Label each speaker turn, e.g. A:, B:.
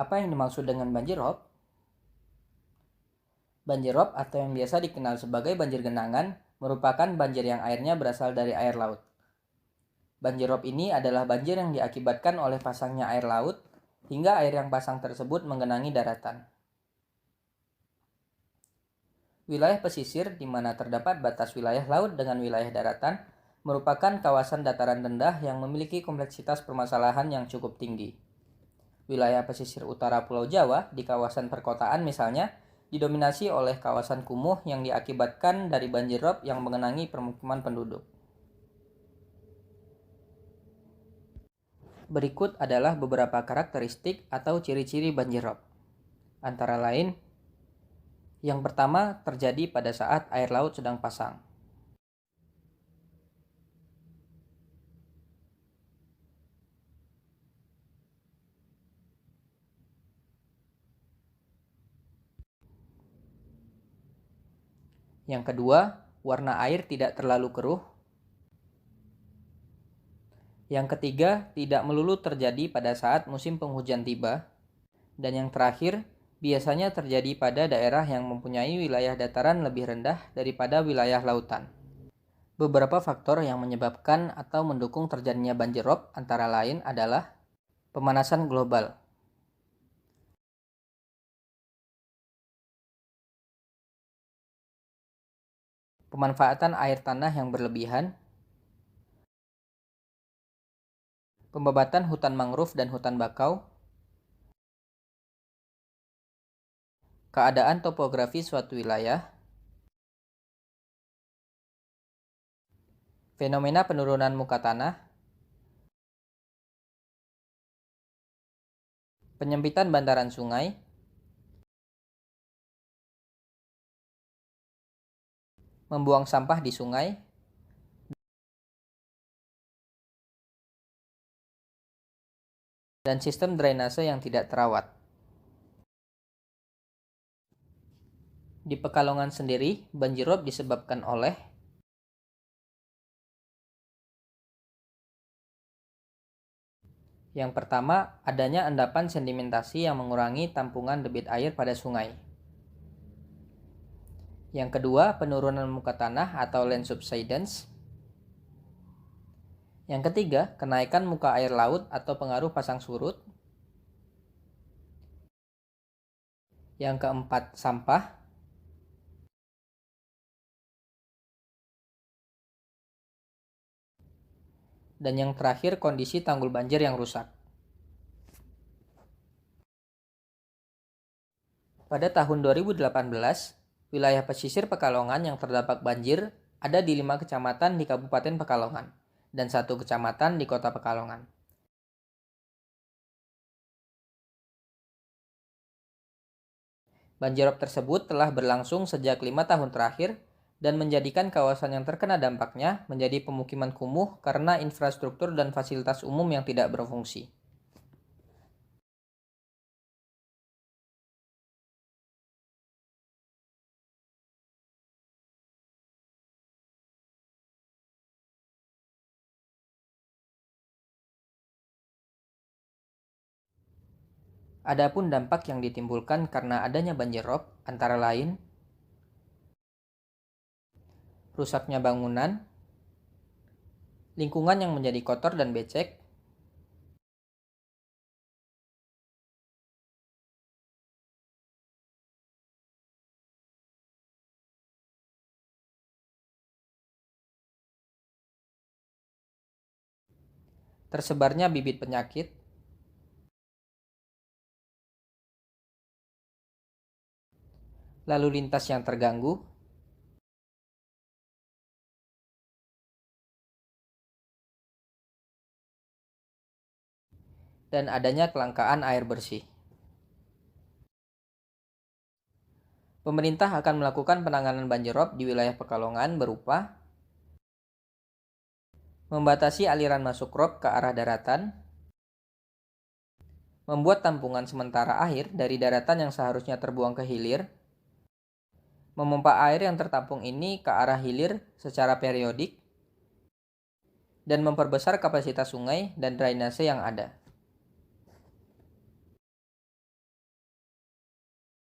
A: Apa yang dimaksud dengan banjir rob? Banjir rob atau yang biasa dikenal sebagai banjir genangan merupakan banjir yang airnya berasal dari air laut. Banjir rob ini adalah banjir yang diakibatkan oleh pasangnya air laut hingga air yang pasang tersebut menggenangi daratan. Wilayah pesisir di mana terdapat batas wilayah laut dengan wilayah daratan merupakan kawasan dataran rendah yang memiliki kompleksitas permasalahan yang cukup tinggi. Wilayah pesisir utara Pulau Jawa di kawasan perkotaan misalnya didominasi oleh kawasan kumuh yang diakibatkan dari banjir rob yang mengenangi permukiman penduduk. Berikut adalah beberapa karakteristik atau ciri-ciri banjir rob. Antara lain, yang pertama terjadi pada saat air laut sedang pasang. Yang kedua, warna air tidak terlalu keruh. Yang ketiga, tidak melulu terjadi pada saat musim penghujan tiba. Dan yang terakhir, biasanya terjadi pada daerah yang mempunyai wilayah dataran lebih rendah daripada wilayah lautan. Beberapa faktor yang menyebabkan atau mendukung terjadinya banjir rob antara lain adalah pemanasan global, pemanfaatan air tanah yang berlebihan, pembabatan hutan mangrove dan hutan bakau, keadaan topografi suatu wilayah, fenomena penurunan muka tanah, penyempitan bantaran sungai, membuang sampah di sungai, dan sistem drainase yang tidak terawat. Di Pekalongan sendiri, banjir rob disebabkan oleh yang pertama, adanya endapan sedimentasi yang mengurangi tampungan debit air pada sungai. Yang kedua, penurunan muka tanah atau land subsidence. Yang ketiga, kenaikan muka air laut atau pengaruh pasang surut. Yang keempat, sampah. Dan yang terakhir, kondisi tanggul banjir yang rusak. Pada tahun 2018, wilayah pesisir Pekalongan yang terdampak banjir ada di 5 kecamatan di Kabupaten Pekalongan dan 1 kecamatan di Kota Pekalongan. Banjir rob tersebut telah berlangsung sejak 5 tahun terakhir dan menjadikan kawasan yang terkena dampaknya menjadi pemukiman kumuh karena infrastruktur dan fasilitas umum yang tidak berfungsi. Adapun dampak yang ditimbulkan karena adanya banjir rob antara lain rusaknya bangunan, lingkungan yang menjadi kotor dan becek, tersebarnya bibit penyakit, lalu lintas yang terganggu, dan adanya kelangkaan air bersih. Pemerintah akan melakukan penanganan banjir rob di wilayah Pekalongan berupa membatasi aliran masuk rob ke arah daratan, membuat tampungan sementara air dari daratan yang seharusnya terbuang ke hilir, memompa air yang tertampung ini ke arah hilir secara periodik, dan memperbesar kapasitas sungai dan drainase yang ada.